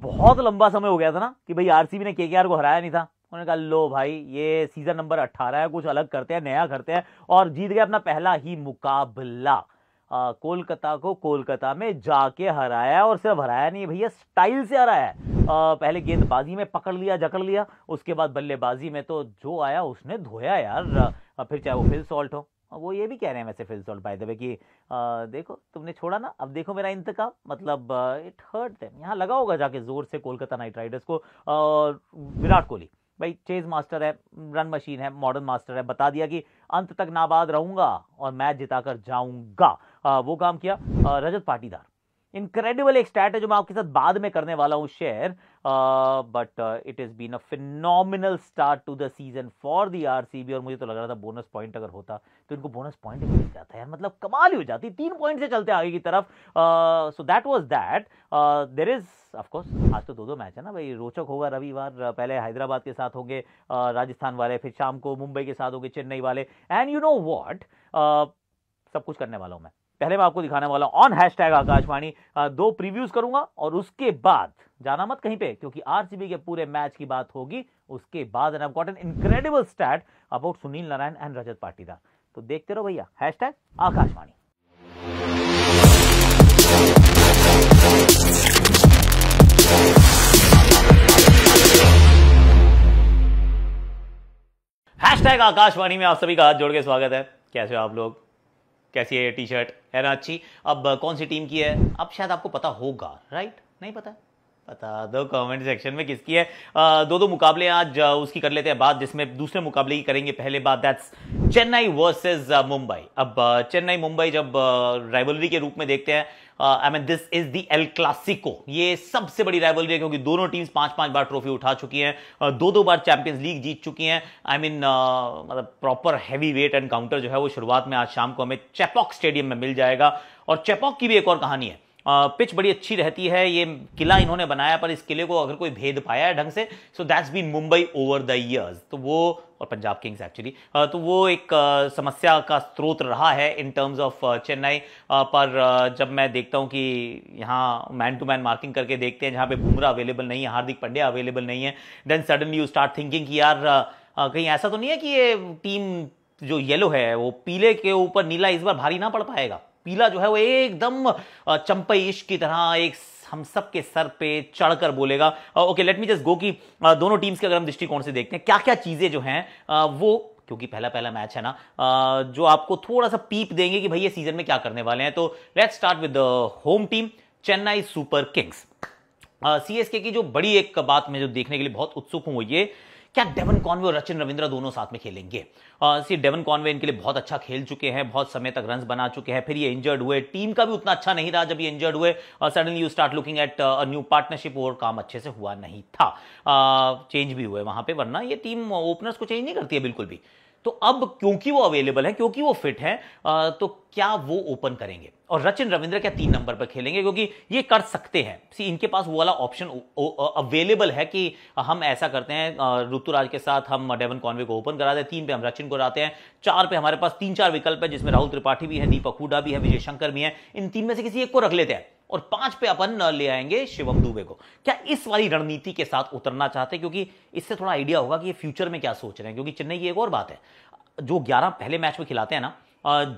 बहुत लंबा समय हो गया था ना कि भाई आरसीबी ने केकेआर को हराया नहीं था। उन्होंने कहा लो भाई ये सीजन नंबर 18 है, कुछ अलग करते हैं, नया करते हैं, और जीत गए अपना पहला ही मुकाबला। कोलकाता को कोलकाता में जाके हराया, और सिर्फ हराया नहीं भैया, स्टाइल से हराया है। पहले गेंदबाजी में पकड़ लिया, जकड़ लिया, उसके बाद बल्लेबाजी में तो जो आया उसने धोया यार। फिर चाहे वो फिल सॉल्ट हो, वो ये भी कह रहे हैं वैसे फिल सॉल्ट बाय द वे कि देखो तुमने छोड़ा ना, अब देखो मेरा इंतकाम, मतलब इट हर्ट देम। यहाँ लगा होगा जाके जोर से कोलकाता नाइट राइडर्स को। विराट कोहली भाई चेज मास्टर है, रन मशीन है, मॉडर्न मास्टर है, बता दिया कि अंत तक नाबाद रहूंगा और मैच जिताकर जाऊंगा। वो काम किया। रजत पाटीदार इनक्रेडिबल एक स्टैट है जो मैं आपके साथ बाद में करने वाला हूं share, but it is been a phenomenal start to the season for the RCB. और मुझे तो लग रहा था बोनस पॉइंट अगर होता तो इनको बोनस पॉइंट भी मिल जाता यार, मतलब कमाल ही हो जाती, 3 पॉइंट से चलते आगे की तरफ। So that was that. There is of course आज तो 2-2 मैच है ना भाई, रोचक होगा। रविवार पहले हैदराबाद के साथ होंगे राजस्थान वाले, फिर शाम को मुंबई के साथ होंगे चेन्नई वाले। एंड यू नो व्हाट, सब कुछ करने वाला हूं मैं। पहले मैं आपको दिखाने वाला हूं ऑन हैशटैग आकाशवाणी 2 प्रीव्यूज करूंगा, और उसके बाद जाना मत कहीं पे, क्योंकि आरसीबी के पूरे मैच की बात होगी उसके बाद। And I have got an incredible stat about Sunil Narine and Rajat Patidar. तो देखते रहो भैया हैशटैग आकाशवाणी। हैशटैग आकाशवाणी में आप सभी का हाथ जोड़ के स्वागत है। कैसे हो आप लोग? कैसी है ये टी शर्ट, है ना अच्छी? अब कौन सी टीम की है अब शायद आपको पता होगा, राइट? नहीं पता? बता दो कमेंट सेक्शन में किसकी है। 2-2 मुकाबले आज उसकी कर लेते हैं बात, जिसमें दूसरे मुकाबले की करेंगे पहले बात, दैट्स चेन्नई वर्सेस मुंबई। अब चेन्नई मुंबई जब राइवलरी के रूप में देखते हैं, I mean this is the El Clasico, ये सबसे बड़ी राइवलरी है क्योंकि दोनों टीम्स 5-5 बार ट्रॉफी उठा चुकी हैं, 2-2 बार चैंपियंस लीग जीत चुकी हैं। आई मीन मतलब प्रॉपर हैवी वेट एनकाउंटर जो है वो शुरुआत में आज शाम को हमें चेपॉक स्टेडियम में मिल जाएगा। और चेपॉक की भी एक और कहानी है, पिच बड़ी अच्छी रहती है, ये किला इन्होंने बनाया, पर इस किले को अगर कोई भेद पाया है ढंग से, so that's been Mumbai over the years. तो वो, और पंजाब किंग्स एक्चुअली, तो वो एक समस्या का स्रोत रहा है इन टर्म्स ऑफ चेन्नई। पर जब मैं देखता हूं कि यहाँ मैन टू मैन मार्किंग करके देखते हैं, जहां पे बुमराह अवेलेबल नहीं है, हार्दिक पांड्या अवेलेबल नहीं है, then suddenly you start thinking कि यार कहीं ऐसा तो नहीं है कि ये टीम जो येलो है वो पीले के ऊपर नीला इस बार भारी ना पड़ पाएगा। पीला जो है वो एकदम चंपई इश्क की तरह एक हम सब के सर पे चढ़कर बोलेगा। Okay, let me just go कि दोनों टीम्स के अगर हम दृष्टिकोण से देखते हैं क्या क्या चीजें जो हैं वो, क्योंकि पहला मैच है ना, जो आपको थोड़ा सा पीप देंगे कि भाई ये सीजन में क्या करने वाले हैं। तो let's start with the home team, Chennai super Kings. CSK की जो बड़ी एक बात मैं जो देखने के लिए बहुत उत्सुक हूं वो ये, क्या डेवन कॉनवे और सचिन रविंद्र दोनों साथ में खेलेंगे? डेवन कॉनवे इनके लिए बहुत अच्छा खेल चुके हैं, बहुत समय तक रन्स बना चुके हैं, फिर ये इंजर्ड हुए, टीम का भी उतना अच्छा नहीं रहा जब ये इंजर्ड हुए, suddenly you start looking at a new partnership, और काम अच्छे से हुआ नहीं था। चेंज भी हुए वहां पे, वरना ये टीम ओपनर्स को चेंज नहीं करती है बिल्कुल भी। तो अब क्योंकि वो अवेलेबल है, क्योंकि वो फिट है, तो क्या वो ओपन करेंगे? और सचिन रविंद्र क्या 3 नंबर पर खेलेंगे? क्योंकि ये कर सकते हैं, इनके पास वो वाला ऑप्शन अवेलेबल है कि हम ऐसा करते हैं, ऋतुराज के साथ हम डेवन कॉनवे को ओपन करा दें, 3 पे हम सचिन को लाते हैं, 4 पे हमारे पास 3-4 विकल्प है, जिसमें राहुल त्रिपाठी भी है, दीपक हुडा भी है, विजय शंकर भी है, इन 3 में से किसी एक को रख लेते हैं, और 5 पे अपन ले आएंगे शिवम दुबे को। क्या इस वाली रणनीति के साथ उतरना चाहते हैं? क्योंकि इससे थोड़ा आइडिया होगा कि ये फ्यूचर में क्या सोच रहे हैं। क्योंकि चेन्नई की एक और बात है, जो 11 पहले मैच में खिलाते हैं ना,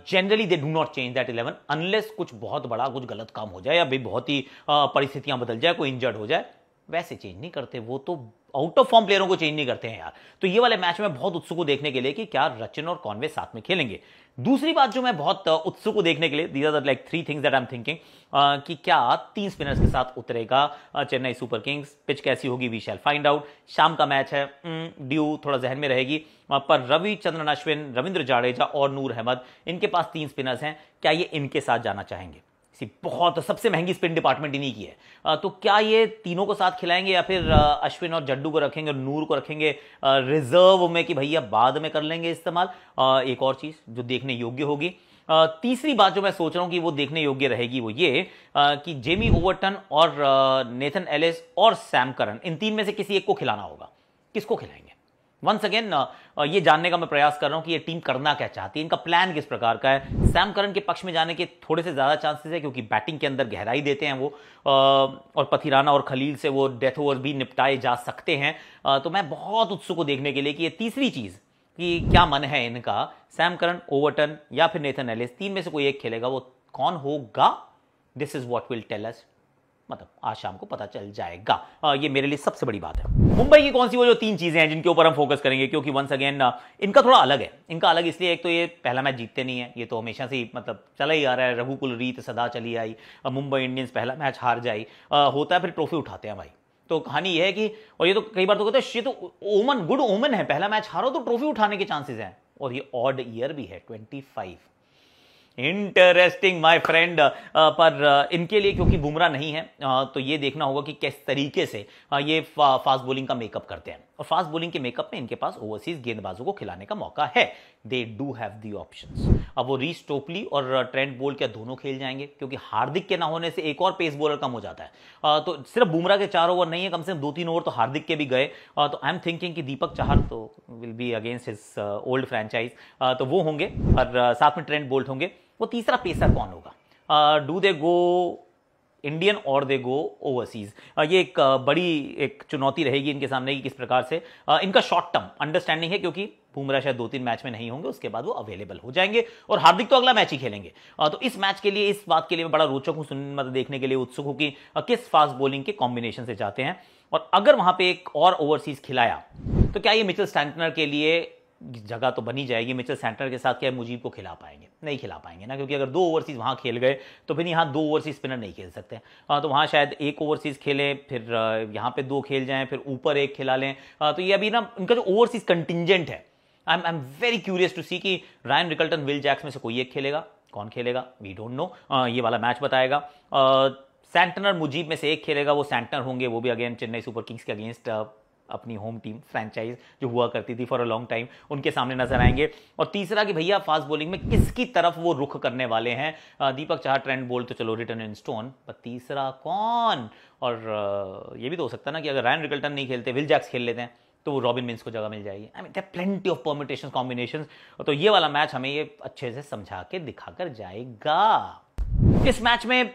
generally they do not change that 11 unless कुछ बहुत बड़ा कुछ गलत काम हो जाए या भाई बहुत ही परिस्थितियां बदल जाए, कोई इंजर्ड हो जाए, वैसे चेंज नहीं करते वो, तो आउट ऑफ फॉर्म प्लेयरों को चेंज नहीं करते हैं यार। तो ये वाले मैच में बहुत उत्सुक हूं देखने के लिए कि क्या सचिन और कॉनवे साथ में खेलेंगे। दूसरी बात जो मैं बहुत उत्सुक हूं देखने के लिए, these are like 3 things that I am thinking, कि क्या 3 स्पिनर्स के साथ उतरेगा चेन्नई सुपर किंग्स? पिच कैसी होगी वी शैल फाइंड आउट। शाम का मैच है, ड्यू थोड़ा जहन में रहेगी, पर रविचंद्रन अश्विन, रविंद्र जाडेजा और नूर अहमद, इनके पास 3 स्पिनर्स हैं, क्या ये इनके साथ जाना चाहेंगे? बहुत सबसे महंगी स्पिन डिपार्टमेंट इन्हीं की है, तो क्या ये तीनों को साथ खिलाएंगे या फिर अश्विन और जड्डू को रखेंगे और नूर को रखेंगे रिजर्व में कि भैया बाद में कर लेंगे इस्तेमाल? एक और चीज जो देखने योग्य होगी, तीसरी बात जो मैं सोच रहा हूं कि वो देखने योग्य रहेगी वो ये कि जेमी ओवरटन और नेथन एलिस और सैम करन, इन 3 में से किसी एक को खिलाना होगा। किसको खिलाएंगे? वंस अगेन ये जानने का मैं प्रयास कर रहा हूं कि ये टीम करना क्या चाहती है, इनका प्लान किस प्रकार का है। सैम करन के पक्ष में जाने के थोड़े से ज्यादा चांसेस है क्योंकि बैटिंग के अंदर गहराई देते हैं वो, और पथिराना और खलील से वो डेथ ओवर भी निपटाए जा सकते हैं। तो मैं बहुत उत्सुक हूं देखने के लिए कि ये तीसरी चीज कि क्या मन है इनका, सैम करन, ओवरटन या फिर नेथन एलिस, तीन में से कोई एक खेलेगा, वो कौन होगा? This is what will tell us, मतलब आज शाम को पता चल जाएगा। ये मेरे लिए सबसे बड़ी बात है। मुंबई की कौन सी वो जो तीन चीजें हैं जिनके ऊपर हम फोकस करेंगे, क्योंकि वंस अगेन इनका थोड़ा अलग है। इनका अलग इसलिए, एक तो ये पहला मैच जीतते नहीं है, ये तो हमेशा से ही मतलब चला ही आ रहा है, रघुकुल रीत सदा चली आई। मुंबई इंडियंस पहला मैच हार जाए होता है, फिर ट्रॉफी उठाते हैं भाई। तो कहानी यह है कि, और ये तो कई बार तो कहते हैं ये तो ओमन, गुड ओमन है, पहला मैच हारो तो ट्रॉफी उठाने के चांसेस हैं, और ये ऑड ईयर भी है 25। Interesting my friend. पर इनके लिए क्योंकि बुमराह नहीं है, तो ये देखना होगा कि किस तरीके से ये फास्ट बॉलिंग का मेकअप करते हैं, और फास्ट बॉलिंग के मेकअप में इनके पास ओवरसीज गेंदबाजों को खिलाने का मौका है। They do have the options. अब वो रीस टोपली और ट्रेंट बोल्ट क्या दोनों खेल जाएंगे, क्योंकि हार्दिक के ना होने से एक और पेस बॉलर कम हो जाता है। तो सिर्फ बुमराह के 4 ओवर नहीं है, कम से कम 2-3 ओवर तो हार्दिक के भी गए। तो आई एम थिंकिंग कि दीपक चाहर तो will be against his old franchise, तो वो होंगे, और साथ में ट्रेंट बोल्ट होंगे। वो तीसरा पेसर कौन होगा? डू दे गो इंडियन और दे गो ओवरसीज? ये एक बड़ी एक चुनौती रहेगी इनके सामने कि किस प्रकार से इनका शॉर्ट टर्म अंडरस्टैंडिंग है, क्योंकि बुमराह शायद 2-3 मैच में नहीं होंगे, उसके बाद वो अवेलेबल हो जाएंगे, और हार्दिक तो अगला मैच ही खेलेंगे। तो इस मैच के लिए, इस बात के लिए मैं बड़ा रोचक हूं, मतलब देखने के लिए उत्सुक हूं कि किस फास्ट बॉलिंग के कॉम्बिनेशन से जाते हैं। और अगर वहां पे एक और ओवरसीज खिलाया तो क्या ये मिचेल सैंटनर के लिए जगह तो बनी जाएगी? मिचेल सैंटनर के साथ क्या मुजीब को खिला पाएंगे? नहीं खिला पाएंगे ना, क्योंकि अगर 2 ओवरसीज वहां खेल गए तो फिर यहाँ 2 ओवरसीज स्पिनर नहीं खेल सकते। तो वहां शायद 1 ओवरसीज खेलें, फिर यहाँ पे 2 खेल जाएं, फिर ऊपर 1 खिला लें। तो ये अभी ना इनका जो ओवरसीज कंटिंजेंट है, I am very curious to see कि रायन रिकल्टन, विल जैक्स में से कोई एक खेलेगा, कौन खेलेगा वी डोंट नो, ये वाला मैच बताएगा। सैंटनर मुजीब में से एक खेलेगा, वो सैंटनर होंगे, वो भी अगेन चेन्नई सुपर किंग्स के अगेंस्ट अपनी होम टीम फ्रेंचाइज जो हुआ करती थी फॉर अ लॉन्ग टाइम, उनके सामने नजर आएंगे। और तीसरा कि भैया फास्ट बॉलिंग में किसकी तरफ वो रुख करने वाले हैं? दीपक चाहर, ट्रेंट बोल्ट तो चलो रिटर्न इन स्टोन, पर तीसरा कौन? और ये भी तो हो सकता है ना कि अगर रायन रिकल्टन नहीं खेलते, विल जैक्स खेल लेते हैं, तो वो रॉबिन मिन्स को जगह मिल जाएगी। I mean there plenty of permutations, combinations. तो ये वाला मैच हमें ये अच्छे से समझा के दिखाकर जाएगा। इस मैच में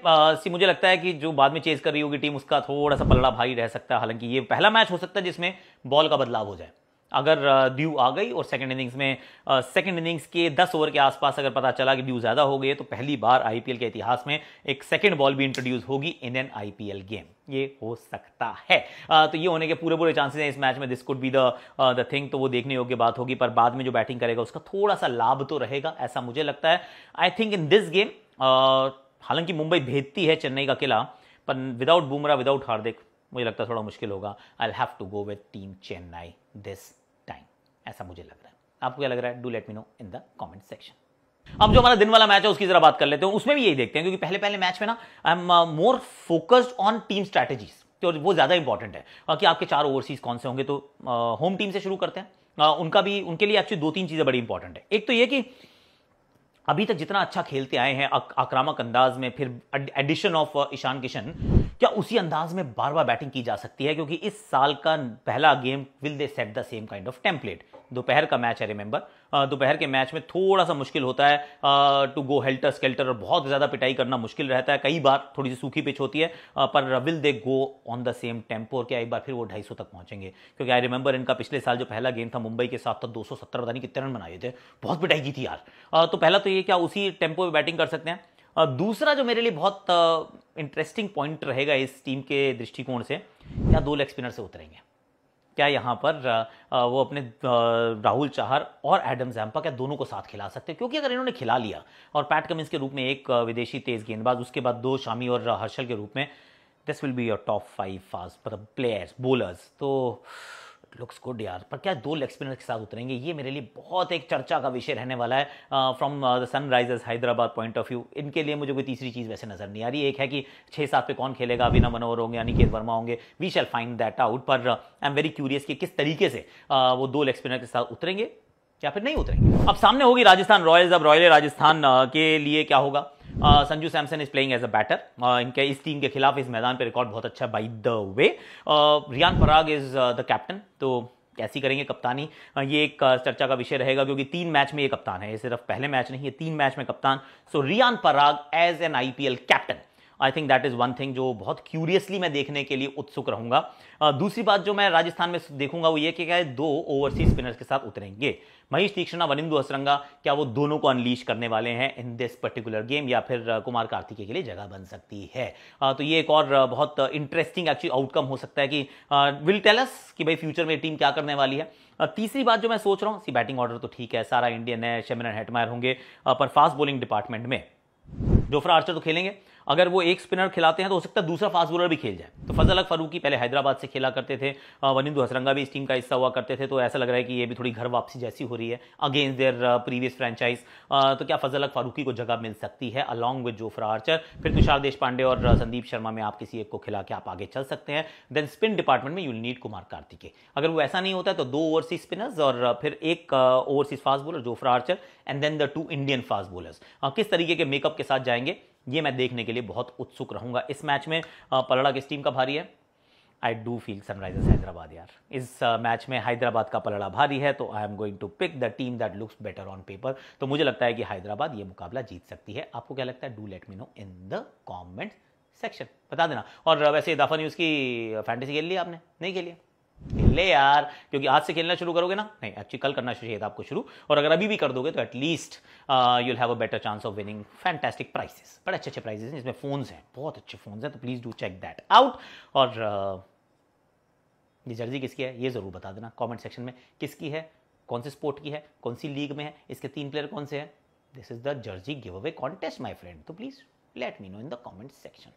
मुझे लगता है कि जो बाद में चेज कर रही होगी टीम, उसका थोड़ा सा पलड़ा भारी रह सकता है। हालांकि ये पहला मैच हो सकता है जिसमें बॉल का बदलाव हो जाए। अगर ड्यू आ गई और सेकंड इनिंग्स में सेकंड इनिंग्स के 10 ओवर के आसपास अगर पता चला कि ड्यू ज्यादा हो गई, तो पहली बार आईपीएल के इतिहास में एक सेकंड बॉल भी इंट्रोड्यूस होगी इन एन आईपीएल गेम। ये हो सकता है। तो ये होने के पूरे चांसेस हैं इस मैच में। This could be the thing. तो वो देखने योग्य बात होगी, पर बाद में जो बैटिंग करेगा उसका थोड़ा सा लाभ तो रहेगा, ऐसा मुझे लगता है। I think in this game, हालांकि मुंबई भेजती है चेन्नई का किला, पर विदाउट बुमराह, विदाउट हार्दिक, मुझे लगता है थोड़ा मुश्किल होगा। I will have to go with team Chennai this time, ऐसा मुझे लग रहा है। आपको क्या लग रहा है? Do let me know in the comment section. अब जो हमारा दिन वाला मैच है उसकी जरा बात कर लेते हैं। उसमें भी यही देखते हैं, क्योंकि पहले मैच में ना I am more focused on team strategies, तो वो ज्यादा इंपॉर्टेंट है कि आपके 4 ओवरसीज कौन से होंगे। तो होम टीम से शुरू करते हैं। उनके लिए एक्चुअली 2-3 चीजें बड़ी इंपॉर्टेंट है। एक तो ये कि अभी तक जितना अच्छा खेलते आए हैं आक्रामक अंदाज में, फिर एडिशन ऑफ ईशान किशन, क्या उसी अंदाज में बार बार बैटिंग की जा सकती है? क्योंकि इस साल का पहला game, will they set the same kind of template? दोपहर का मैच है, रिमेंबर, दोपहर के मैच में थोड़ा सा मुश्किल होता है टू गो हेल्टर स्केल्टर, और बहुत ज्यादा पिटाई करना मुश्किल रहता है। कई बार थोड़ी सी सूखी पिच होती है, पर will they go on the same tempo? और क्या एक बार फिर वो 250 तक पहुंचेंगे? क्योंकि आई रिमेंबर इनका पिछले साल जो पहला गेम था मुंबई के साथ, था 270 पता नहीं कितने रन बनाए थे, बहुत पिटाई की थी यार। तो पहला तो ये, क्या उसी टेम्पो में बैटिंग कर सकते हैं? दूसरा जो मेरे लिए बहुत इंटरेस्टिंग पॉइंट रहेगा इस टीम के दृष्टिकोण से, क्या 2 लेग स्पिनर से उतरेंगे? क्या यहाँ पर वो अपने राहुल चाहर और एडम जैम्पा, क्या दोनों को साथ खिला सकते हैं? क्योंकि अगर इन्होंने खिला लिया और पैट कमिंस के रूप में एक विदेशी तेज गेंदबाज, उसके बाद 2 शामी और हर्षल के रूप में, this will be your top 5 fast मतलब प्लेयर्स, बॉलर्स। तो लुक्स गुड यार। पर क्या 2 लेग स्पिनर के साथ उतरेंगे? ये मेरे लिए बहुत एक चर्चा का विषय रहने वाला है from the Sunrisers Hyderabad point of view. इनके लिए मुझे कोई तीसरी चीज वैसे नजर नहीं आ रही। एक है कि 6-7 पे कौन खेलेगा, अभिनव मनोहर होंगे, अनिकेत वर्मा होंगे, we shall find that out. पर आई एम वेरी क्यूरियस कि किस तरीके से वो 2 लेग स्पिनर के साथ उतरेंगे या फिर नहीं उतरेंगे। अब सामने होगी राजस्थान रॉयल्स। अब रॉयल राजस्थान के लिए क्या होगा? Sanju Samson is playing as a batter. इनके इस टीम के खिलाफ इस मैदान पे रिकॉर्ड बहुत अच्छा है by the way. Riyan Parag is the captain. तो कैसी करेंगे कप्तानी, ये एक चर्चा का विषय रहेगा, क्योंकि 3 मैच में ये कप्तान है, ये सिर्फ पहले मैच नहीं, ये 3 मैच में कप्तान। So Riyan Parag as an IPL captain, I think that is one thing जो बहुत क्यूरियसली मैं देखने के लिए उत्सुक रहूंगा। दूसरी बात जो मैं राजस्थान में देखूंगा वो ये कि क्या 2 ओवरसीज स्पिनर्स के साथ उतरेंगे, महेश तीक्ष्णा, वनिंदु हसरंगा, क्या वो दोनों को अनलीश करने वाले हैं इन दिस पर्टिकुलर गेम, या फिर कुमार कार्तिकेय के लिए जगह बन सकती है। तो ये एक और बहुत इंटरेस्टिंग एक्चुअली आउटकम हो सकता है कि विल टेल अस कि भाई फ्यूचर में टीम क्या करने वाली है। तीसरी बात जो मैं सोच रहा हूं, सी बैटिंग ऑर्डर तो ठीक है, सारा इंडियन है, शेमिन हेटमायर होंगे, पर फास्ट बॉलिंग डिपार्टमेंट में जोफ्रा आर्चर तो खेलेंगे, अगर वो एक स्पिनर खिलाते हैं तो हो सकता है दूसरा फास्ट बॉलर भी खेल जाए। तो फजल हक फारूकी पहले हैदराबाद से खेला करते थे, वनिंदु हसरंगा भी इस टीम का हिस्सा हुआ करते थे, तो ऐसा लग रहा है कि ये भी थोड़ी घर वापसी जैसी हो रही है अगेंस्ट देयर प्रीवियस फ्रेंचाइज। तो क्या फजल हक फारूकी को जगह मिल सकती है अलॉन्ग विद जोफ्रा आर्चर, फिर तुषार देशपांडे और संदीप शर्मा में आप किसी एक को खिला के आप आगे चल सकते हैं। देन स्पिन डिपार्टमेंट में यूल नीड कुमार कार्तिकेय, अगर वो ऐसा नहीं होता है तो 2 ओवरसीज स्पिनर्स और फिर एक overseas fast bowler Jofra Archer and then the 2 Indian fast bowlers. किस तरीके के मेकअप के साथ जाएंगे ये मैं देखने के लिए बहुत उत्सुक रहूंगा। इस मैच में पलड़ा किस टीम का भारी है? I do feel Sunrisers Hyderabad यार, इस मैच में हैदराबाद का पलड़ा भारी है, तो I am going to pick the team that looks better on paper. तो मुझे लगता है कि हैदराबाद ये मुकाबला जीत सकती है। आपको क्या लगता है? Do let me know in the comment section, बता देना। और वैसे इदाफा न्यूज़ की फैंटेसी खेल ली आपने? नहीं खेली? ले यार, क्योंकि आज से खेलना शुरू करोगे ना, नहीं एक्चुअली कल करना चाहिए था आपको शुरू, और अगर अभी भी कर दोगे तो at least you'll have a better chance of winning fantastic prizes. बड़े अच्छे अच्छे प्राइजेस हैं, जिसमें फोन्स हैं, बहुत अच्छे फोन्स हैं, तो please do check that out. और ये जर्सी किसकी है ये जरूर बता देना कमेंट सेक्शन में, किसकी है, कौन से स्पोर्ट की है, कौन सी लीग में है, इसके 3 प्लेयर कौन से हैं। This is the jersey give away contest my friend, तो please let me know in the comment section.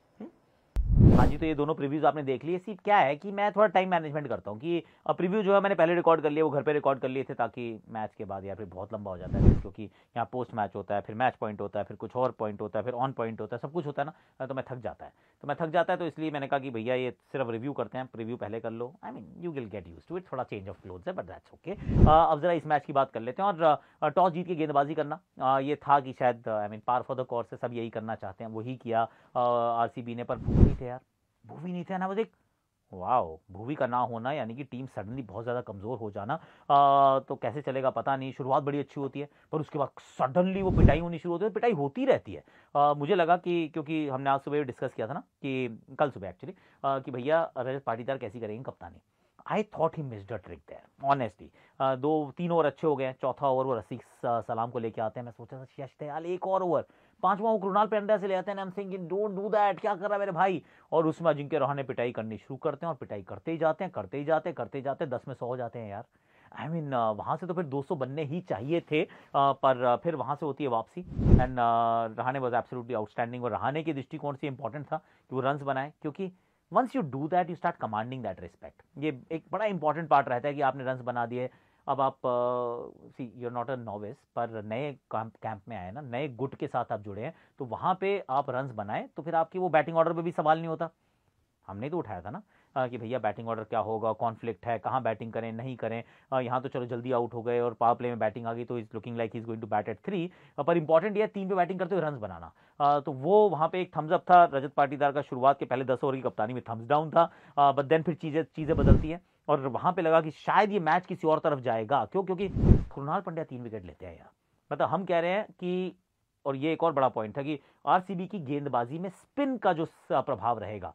हाँ जी, तो ये दोनों प्रीव्यूज आपने देख लिए। सीट क्या है कि मैं थोड़ा टाइम मैनेजमेंट करता हूँ कि प्रीव्यू जो है मैंने पहले रिकॉर्ड कर लिया, वो घर पे रिकॉर्ड कर लिए थे, ताकि मैच के बाद यार फिर बहुत लंबा हो जाता है, क्योंकि यहाँ पोस्ट मैच होता है, फिर मैच पॉइंट होता है, फिर कुछ और पॉइंट होता है, फिर ऑन पॉइंट होता है, सब कुछ होता है ना, तो मैं थक जाता है। तो इसलिए मैंने कहा कि भैया ये सिर्फ रिव्यू करते हैं, प्रीव्यू पहले कर लो। I mean you will get used to it, थोड़ा चेंज ऑफ क्लोथ्स है, बट दैट्स ओके। अब जरा इस मैच की बात कर लेते हैं। और टॉस जीत के गेंदबाजी करना ये था कि शायद I mean par for the course से सब यही करना चाहते हैं, वही किया आरसीबी ने, पर भूवी थे यार, भूवी नहीं थे ना, वो वाओ, भूवी का ना होना यानी कि टीम सडनली बहुत ज़्यादा कमज़ोर हो जाना। तो कैसे चलेगा पता नहीं। शुरुआत बड़ी अच्छी होती है, पर उसके बाद सडनली वो पिटाई होनी शुरू होती है, पिटाई होती रहती है। मुझे लगा कि क्योंकि हमने आज सुबह डिस्कस किया था ना, कि कल सुबह एक्चुअली, कि भैया रजत पाटीदार कैसी करेंगे कप्तानी। I thought he missed a trick there honestly. 2-3 over अच्छे हो गए, चौथा ओवर वो रसिक सलाम को लेके आते हैं, मैं सोचा था यश दयाल एक और ओवर, 5वां वो कृणाल पांड्या से ले आते हैं, आई am thinking don't do that, क्या कर रहा है मेरे भाई। और उसमें अजिंक्य रहाणे पिटाई करनी शुरू करते हैं, और पिटाई करते ही जाते, 10 में 100 हो जाते हैं यार। आई मीन वहां से तो फिर 200 बनने ही चाहिए थे, पर फिर वहां से होती है वापसी। And Rahane was absolutely outstanding, और रहाणे के दृष्टिकोण से इंपॉर्टेंट था कि वो रन्स बनाए, क्योंकि once you do that you start commanding that respect. ये एक बड़ा इंपॉर्टेंट पार्ट रहता है कि आपने रन्स बना दिए, अब आप see you are not a novice, पर नए कैंप में आए ना, नए गुट के साथ आप जुड़े हैं, तो वहां पे आप रन्स बनाए तो फिर आपकी वो बैटिंग ऑर्डर पे भी सवाल नहीं होता। हमने तो उठाया था ना कि भैया बैटिंग ऑर्डर क्या होगा, कॉन्फ्लिक्ट है, कहाँ बैटिंग करें नहीं करें। यहाँ तो चलो जल्दी आउट हो गए और पावर प्ले में बैटिंग आ गई, तो is looking like he is going to bat at 3, पर इंपॉर्टेंट ये 3 पे बैटिंग करते हुए रन्स बनाना। तो वो वहाँ पे एक थम्स अप था रजत पाटीदार का, शुरुआत के पहले 10 ओवर की कप्तानी में थम्स डाउन था, बट देन फिर चीज़ें बदलती हैं, और वहाँ पे लगा कि शायद ये मैच किसी और तरफ जाएगा। क्यों? क्योंकि कृणाल पांड्या 3 विकेट लेते हैं यार। मतलब हम कह रहे हैं कि, और ये एक और बड़ा पॉइंट था कि आरसीबी की गेंदबाजी में स्पिन का जो प्रभाव रहेगा,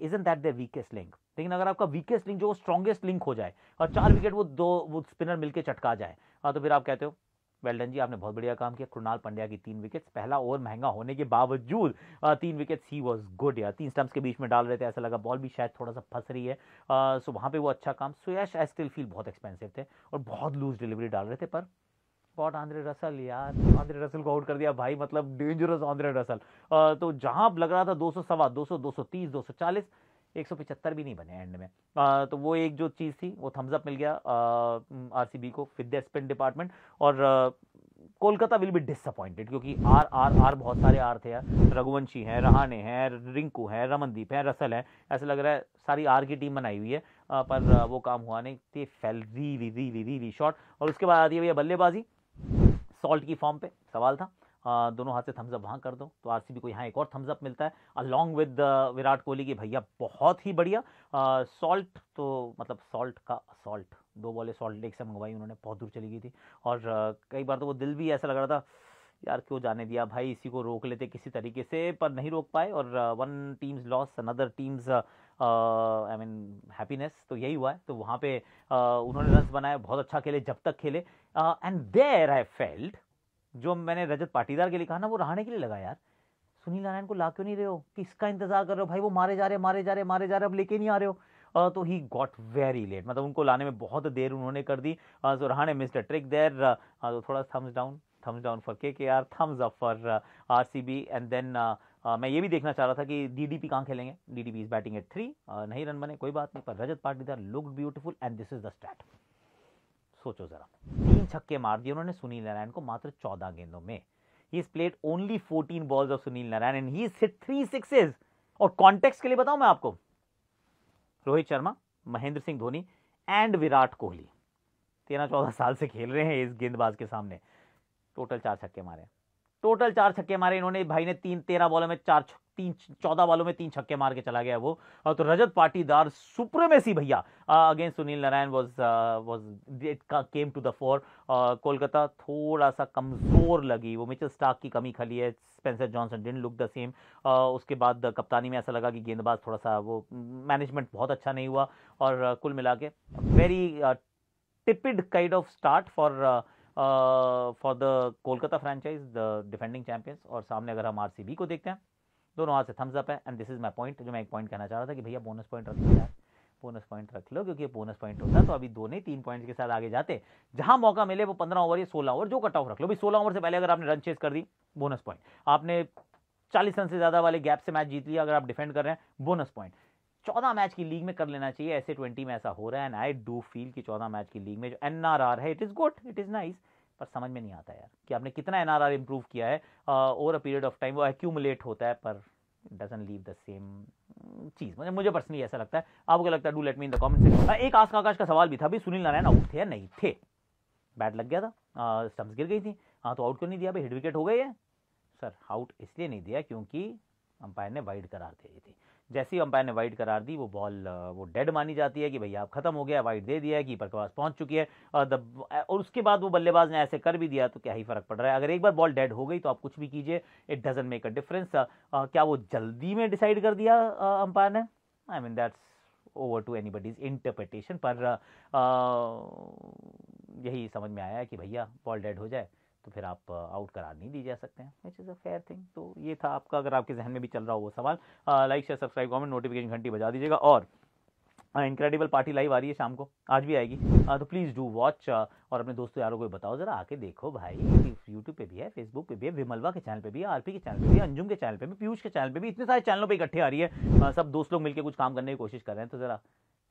isn't that their weakest link? लेकिन अगर आपका वीकेस्ट लिंक जो स्ट्रॉन्गेस्ट लिंक हो जाए और 4 विकेट वो स्पिनर मिलके चटका जाए, तो फिर आप कहते हो वेल डन जी, आपने बहुत बढ़िया काम किया। कृणाल पांड्या की 3 विकेट्स, पहला ओवर महंगा होने के बावजूद 3 विकेट्स, ही वाज गुड यार। 3 स्टंप्स के बीच में डाल रहे थे, ऐसा लगा बॉल भी शायद थोड़ा सा फंस रही है, सो वहां पे वो अच्छा काम। सुयश आई स्टिल फील बहुत एक्सपेंसिव थे और बहुत लूज डिलीवरी डाल रहे थे, पर गॉट आंद्रे रसल यार, आंद्रे रसल को आउट कर दिया भाई, मतलब डेंजरस आंद्रे रसल। तो जहां लग रहा था 200 सवा 200 230 240, 175 भी नहीं बने एंड में। तो वो एक जो चीज़ थी वो थम्स अप मिल गया आरसीबी को विद द स्पिन डिपार्टमेंट। और कोलकाता विल बी डिसअपॉइंटेड, क्योंकि आर आर आर बहुत सारे आर थे यार, रघुवंशी हैं, रहाणे हैं, रिंकू हैं, रमनदीप हैं, रसल है, ऐसा लग रहा है सारी आर की टीम बनाई हुई है, पर वो काम हुआ नहीं, ते फेल री शॉट। और उसके बाद आती है भैया बल्लेबाजी, सॉल्ट की फॉर्म पे सवाल था, दोनों हाथ से थम्स अप वहाँ कर दो तो आरसीबी को यहाँ एक और थम्स अप मिलता है अलॉन्ग विद विराट कोहली की भैया बहुत ही बढ़िया। सॉल्ट तो मतलब सॉल्ट का सॉल्ट 2 बॉलें सॉल्ट लेक से मंगवाई उन्होंने, बहुत दूर चली गई थी और कई बार तो वो दिल भी ऐसा लग रहा था यार क्यों जाने दिया भाई, इसी को रोक लेते किसी तरीके से, पर नहीं रोक पाए और one teams loss another teams I mean happiness, तो यही हुआ है। तो वहाँ पे उन्होंने रन्स बनाए, बहुत अच्छा खेले जब तक खेले एंड देयर आई फेल्ट जो मैंने रजत पाटीदार के लिए कहा ना वो रहाणे के लिए लगा यार, सुनील नारायण को ला क्यों नहीं रहे हो, किसका इंतजार कर रहे हो भाई, वो मारे जा रहे मारे जा रहे मारे जा रहे, अब लेके नहीं आ रहे हो। तो ही गॉट वेरी लेट, मतलब उनको लाने में बहुत देर उन्होंने कर दी। So Rahane missed a trick there, तो थोड़ा thumbs down for KKR, thumbs up for RCB and then मैं ये भी देखना चाह रहा था कि डीडीपी कहाँ खेलेंगे, डीडीपी इज बैटिंग एट 3, नहीं रन बने कोई बात नहीं, पर Rajat Patidar looked beautiful and this is the stat. सोचो जरा 3 छक्के मार दिए उन्होंने सुनील नारायण को मात्र 14 गेंदों में। He's played only 14 balls of Sunil Narayan and he's hit 3 sixes। और कॉन्टेक्स्ट के लिए बताऊं मैं आपको, रोहित शर्मा, महेंद्र सिंह धोनी एंड विराट कोहली 13-14 साल से खेल रहे हैं इस गेंदबाज के सामने, टोटल 4 छक्के मारे, टोटल 4 छक्के मारे इन्होंने, भाई ने 13 बॉलों में 14 बॉलों में 3 छक्के मार के चला गया वो। तो रजत पाटीदार सुप्रीमेसी भैया against Sunil Narine was it came to the four. Kolkata थोड़ा सा कमजोर लगी, वो मिचेल स्टार्क की कमी खली है, Spencer Johnson didn't look the same. उसके बाद कप्तानी में ऐसा लगा कि गेंदबाज थोड़ा सा वो मैनेजमेंट बहुत अच्छा नहीं हुआ और कुल मिला के very tepid kind of start for the Kolkata franchise, the defending champions. और सामने अगर हम आरसीबी को देखते हैं, दोनों हाथ से थम्स अप है and this is my point, जो मैं एक पॉइंट कहना चाह रहा था कि भैया बोनस पॉइंट रख लो यार, बोनस पॉइंट रख लो, क्योंकि बोनस पॉइंट होता तो अभी दोनों 3 पॉइंट्स के साथ आगे जाते। जहां मौका मिले वो 15 ओवर या 16 ओवर जो कट ऑफ रख लो भाई, 16 ओवर से पहले अगर आपने रन चेस कर दी बोनस पॉइंट, आपने 40 रन से ज्यादा वाले गैप से मैच जीत लिया अगर आप डिफेंड कर रहे हैं बोनस पॉइंट। 14 मैच की लीग में कर लेना चाहिए, ऐसे 20 में ऐसा हो रहा है एंड आई डू फील कि 14 मैच की लीग में जो एनआरआर है it is good, it is nice, पर समझ में नहीं आता यार कि आपने कितना एनआरआर इंप्रूव किया है over a period of time, वो एक्यूमुलेट होता है पर डजंट लीव द सेम चीज। मुझे पर्सनली ऐसा लगता है, आपको क्या लगता है, do let me in the comment section. एक आकाश का सवाल भी था, भी सुनील नारायण आउट थे या नहीं थे, बैट लग गया था, स्टंप्स गिर गई थी, हाँ तो आउट क्यों नहीं दिया भाई, हिट विकेट हो गई है सर। आउट इसलिए नहीं दिया क्योंकि अंपायर ने वाइड करार दे दी थी, जैसे ही अंपायर ने वाइड करार दी वो बॉल वो डेड मानी जाती है कि भैया आप खत्म हो गया, वाइड दे दिया है, कीपर के पास पहुंच चुकी है और उसके बाद वो बल्लेबाज ने ऐसे कर भी दिया तो क्या ही फर्क पड़ रहा है, अगर एक बार बॉल डेड हो गई तो आप कुछ भी कीजिए, it doesn't make a difference. क्या वो जल्दी में डिसाइड कर दिया अंपायर ने, I mean that's over to anybody's interpretation, पर यही समझ में आया है कि भैया बॉल डेड हो जाए तो फिर आप आउट करार नहीं दी जा सकते हैं, which is a fair thing. तो ये था आपका, अगर आपके जहन में भी चल रहा हो वो सवाल, like share subscribe comment notification घंटी बजा दीजिएगा। और इनक्रेडिबल पार्टी लाइव आ रही है शाम को, आज भी आएगी, तो प्लीज़ डू वॉच और अपने दोस्तों यारों को बताओ जरा आके देखो भाई, यूट्यूब पे भी है, फेसबुक पे भी है, विमलवा के चैनल पे भी है, आरपी के चैनल पे भी है, अंजुम के चैनल पे भी, पीयूष के चैनल पे भी, इतने सारे चैनलों पे इकट्ठे आ रही है, सब दोस्त लोग मिलकर कुछ काम करने की कोशिश कर रहे हैं, तो जरा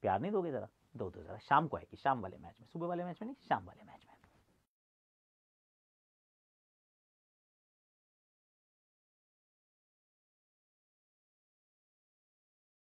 प्यार नहीं दोगे, जरा दो जरा, शाम को आएगी, शाम वाले मैच में, सुबह वाले मैच में नहीं, शाम वाले मैच में।